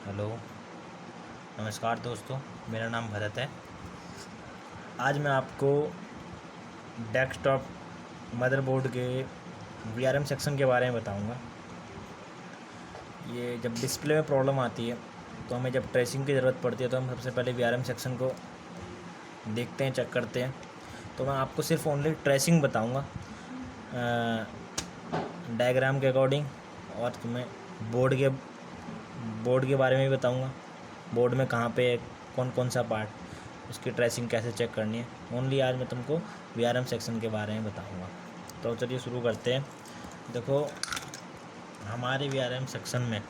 Hello, नमस्कार दोस्तों। मेरा नाम भरत है। आज मैं आपको डेस्कटॉप मदरबोर्ड के वीआरएम सेक्शन के बारे में बताऊंगा। ये जब डिस्प्ले में प्रॉब्लम आती है तो हमें जब ट्रेसिंग की ज़रूरत पड़ती है तो हम सबसे पहले वीआरएम सेक्शन को देखते हैं, चेक करते हैं। तो मैं आपको सिर्फ ओनली ट्रेसिंग बताऊंगा डायग्राम के अकॉर्डिंग, और तुम्हें बोर्ड के बारे में भी बताऊंगा। बोर्ड में कहाँ पे कौन कौन सा पार्ट, उसकी ट्रेसिंग कैसे चेक करनी है। ओनली आज मैं तुमको वीआरएम सेक्शन के बारे में बताऊंगा। तो चलिए शुरू करते हैं। देखो, हमारे वीआरएम सेक्शन में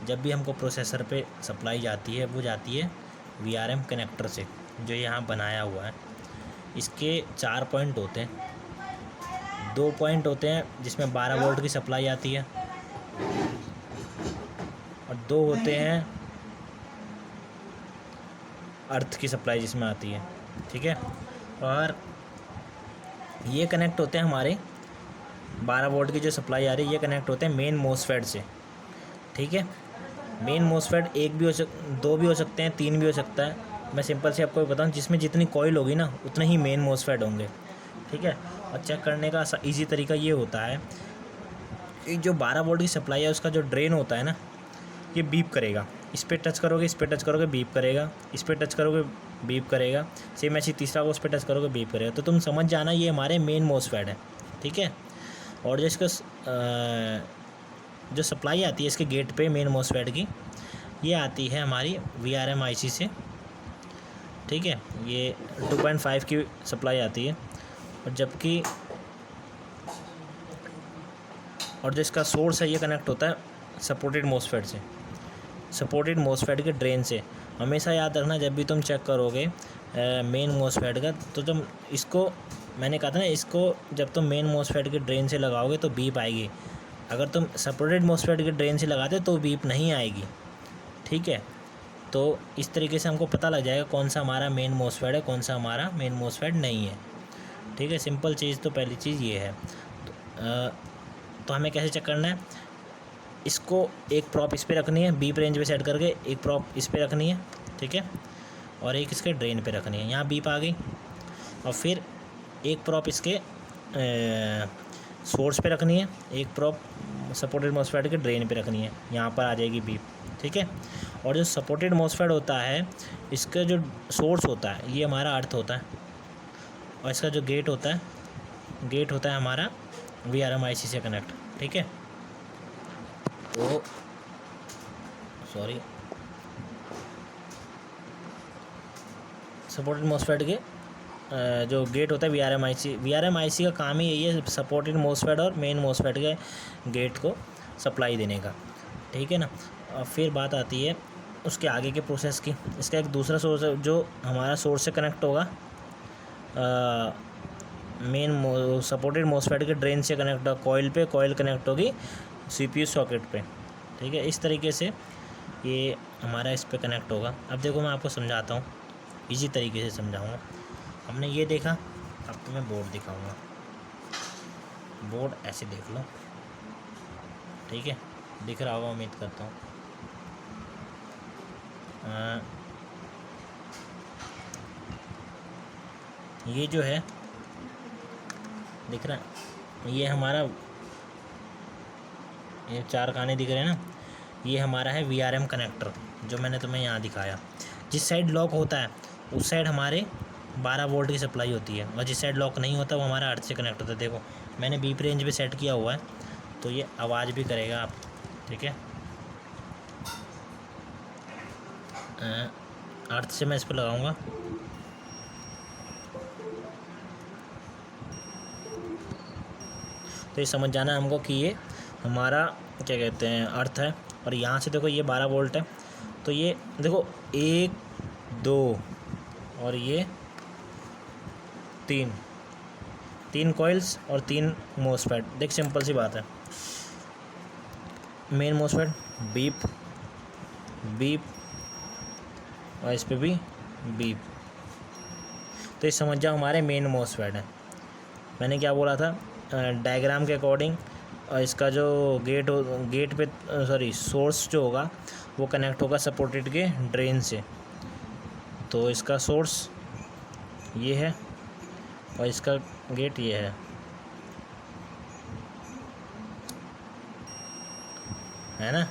जब भी हमको प्रोसेसर पे सप्लाई जाती है वो जाती है वीआरएम कनेक्टर से, जो यहाँ बनाया हुआ है। इसके 4 पॉइंट होते हैं। 2 पॉइंट होते हैं जिसमें 12 वोल्ट की सप्लाई आती है, और 2 होते हैं अर्थ की सप्लाई जिसमें आती है। ठीक है, और ये कनेक्ट होते हैं हमारे 12 वोल्ट की जो सप्लाई आ रही है, ये कनेक्ट होते हैं मेन मोसफेट से। ठीक है, मेन मोसफेट एक भी दो भी हो सकते हैं, 3 भी हो सकता है। मैं सिंपल से आपको बताऊं, जिसमें जितनी कॉइल होगी ना उतने ही मेन मोसफेट होंगे। ठीक है, और चेक करने का ईजी तरीका ये होता है कि जो 12 वोल्ट की सप्लाई है उसका जो ड्रेन होता है ना, ये बीप करेगा। इस पर टच करोगे, इस पर टच करोगे, बीप करेगा। इस पर टच करोगे, बीप करेगा। सेम ऐसी तीसरा को उस पर टच करोगे, बीप करेगा। तो तुम समझ जाना ये हमारे मेन मोसफेट है। ठीक है, और जो इसका जो सप्लाई आती है इसके गेट पे मेन मोसफेट की, ये आती है हमारी वीआरएम आईसी से। ठीक है, ये 2.5 की सप्लाई आती है। और जबकि और जो इसका सोर्स है ये कनेक्ट होता है सपोर्टेड मोसफेट से, सपोर्टेड मोसफेट के ड्रेन से। हमेशा याद रखना, जब भी तुम चेक करोगे मेन मोसफेट का, तो तुम इसको, मैंने कहा था ना, इसको जब तुम मेन मोसफेट के ड्रेन से लगाओगे तो बीप आएगी। अगर तुम सपोर्टेड मोसफेट के ड्रेन से लगाते तो बीप नहीं आएगी। ठीक है, तो इस तरीके से हमको पता लग जाएगा कौन सा हमारा मेन मोसफेट है, कौन सा हमारा मेन मोसफेट नहीं है। ठीक है, सिंपल चीज़ तो पहली चीज़ ये है। तो हमें कैसे चेक करना है, इसको एक प्रॉप इस पे रखनी है, बीप रेंज पे सेट करके एक प्रॉप इस पे रखनी है। ठीक है, और एक इसके ड्रेन पे रखनी है, यहाँ बीप आ गई। और फिर एक प्रॉप इसके सोर्स पे रखनी है, एक प्रॉप सपोर्टेड मोसफेट के ड्रेन पे रखनी है, यहाँ पर आ जाएगी बीप। ठीक है, और जो सपोर्टेड मोसफेट होता है, इसका जो सोर्स होता है ये हमारा अर्थ होता है, और इसका जो गेट होता है हमारा वीआरएम आईसी से कनेक्ट। ठीक है, तो सॉरी, सपोर्टेड मोसफेट के जो गेट होता है वीआरएम आईसी का काम ही यही है, सपोर्टेड मोसफेट और मेन मोसफेट के गेट को सप्लाई देने का। ठीक है ना। और फिर बात आती है उसके आगे के प्रोसेस की। इसका एक दूसरा सोर्स है जो हमारा सोर्स से कनेक्ट होगा, मेन सपोर्टेड मोसफेट के ड्रेन से कनेक्ट होगा कॉइल पे, कॉइल कनेक्ट होगी सीपीयू सॉकेट पे। ठीक है, इस तरीके से ये हमारा इस पे कनेक्ट होगा। अब देखो, मैं आपको समझाता हूँ, इजी तरीके से समझाऊँगा। हमने ये देखा, अब तुम्हें बोर्ड दिखाऊंगा। बोर्ड ऐसे देख लो। ठीक है, दिख रहा होगा उम्मीद करता हूँ। ये जो है दिख रहा है, ये हमारा, ये 4 खाने दिख रहे हैं ना, ये हमारा है वीआरएम कनेक्टर, जो मैंने तुम्हें यहाँ दिखाया। जिस साइड लॉक होता है उस साइड हमारे 12 वोल्ट की सप्लाई होती है, और जिस साइड लॉक नहीं होता वो हमारा अर्थ से कनेक्ट होता है। देखो, मैंने बीप रेंज पे सेट किया हुआ है, तो ये आवाज़ भी करेगा आप। ठीक है, अर्थ से मैं इस पर लगाऊंगा, तो ये समझ जाना हमको कि ये हमारा क्या कहते हैं, अर्थ है। और यहाँ से देखो, ये 12 वोल्ट है, तो ये देखो 1 2 और ये 3 कॉइल्स और 3 मोसफेट। देख, सिंपल सी बात है, मेन मोसफेट बीप बीप, और इस पर भी बीप। तो ये समझ जाओ हमारे मेन मोसफेट है। मैंने क्या बोला था, डायग्राम के अकॉर्डिंग और इसका जो गेट पे सॉरी सोर्स जो होगा वो कनेक्ट होगा सपोर्टेड के ड्रेन से। तो इसका सोर्स ये है और इसका गेट ये है ना।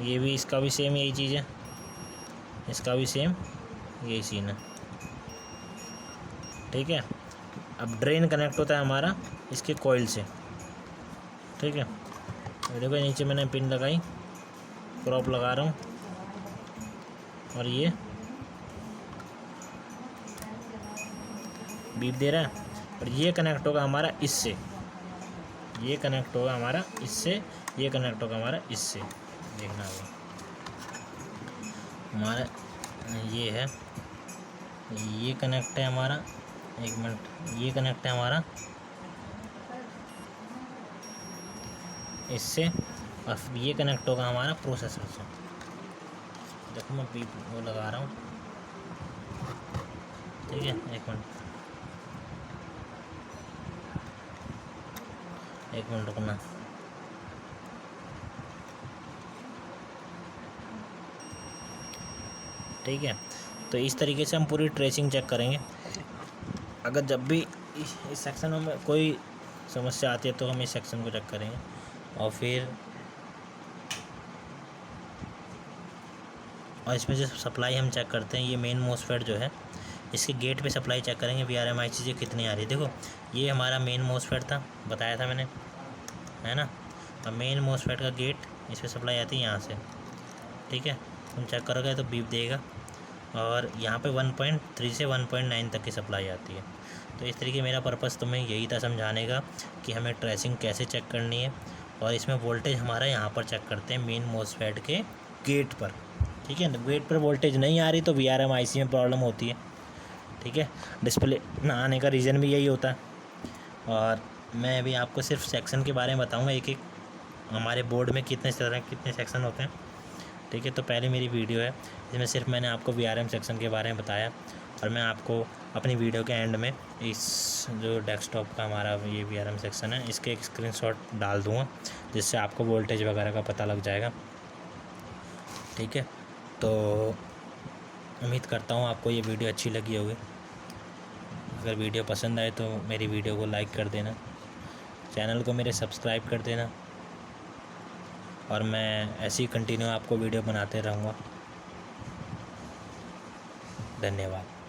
ये भी इसका भी सेम यही चीज़ है, इसका भी सेम यही सीन है, ठीक है। अब ड्रेन कनेक्ट होता है हमारा इसके कॉइल से, ठीक है। देखो नीचे मैंने पिन लगाई, क्रॉप लगा रहा हूँ और ये बीप दे रहा है। और ये कनेक्ट होगा हमारा इससे, ये कनेक्ट होगा हमारा इससे, ये कनेक्ट होगा हमारा इससे। देखना होगा हमारा ये है, ये कनेक्ट है हमारा, एक मिनट, ये कनेक्ट है हमारा इससे और ये कनेक्ट होगा हमारा प्रोसेसर से। देखो मैं बीप वो लगा रहा हूँ, ठीक है। एक मिनट रुकना। ठीक है, तो इस तरीके से हम पूरी ट्रेसिंग चेक करेंगे। अगर जब भी इस सेक्शन में कोई समस्या आती है तो हम इस सेक्शन को चेक करेंगे और इसमें जो सप्लाई हम चेक करते हैं, ये मेन मोसफेट जो है इसके गेट पे सप्लाई चेक करेंगे VRM IC कितनी आ रही है। देखो ये हमारा मेन मोसफेट था, बताया था मैंने, है ना। अब मेन मोसफेट का गेट इस पर सप्लाई आती है यहाँ से, ठीक है। तुम चेक करोगे तो बीप देगा और यहाँ पे 1.3 से 1.9 तक की सप्लाई आती है। तो इस तरीके मेरा पर्पज़ तुम्हें यही था समझाने का कि हमें ट्रेसिंग कैसे चेक करनी है। और इसमें वोल्टेज हमारा यहाँ पर चेक करते हैं मेन मोसफेट के गेट पर, ठीक है। गेट पर वोल्टेज नहीं आ रही तो VRM IC में प्रॉब्लम होती है, ठीक है। डिस्प्ले ना आने का रीज़न भी यही होता है। और मैं अभी आपको सिर्फ सेक्शन के बारे में बताऊँगा, एक एक हमारे बोर्ड में कितने सेक्शन होते हैं, ठीक है। तो पहले मेरी वीडियो है, इसमें सिर्फ मैंने आपको VRM सेक्शन के बारे में बताया और मैं आपको अपनी वीडियो के एंड में इस जो डेस्कटॉप का हमारा ये VRM सेक्शन है इसके एक स्क्रीनशॉट डाल दूँगा, जिससे आपको वोल्टेज वगैरह का पता लग जाएगा, ठीक है। तो उम्मीद करता हूँ आपको ये वीडियो अच्छी लगी होगी। अगर वीडियो पसंद आए तो मेरी वीडियो को लाइक कर देना, चैनल को मेरे सब्सक्राइब कर देना और मैं ऐसे ही कंटिन्यू आपको वीडियो बनाते रहूँगा। धन्यवाद।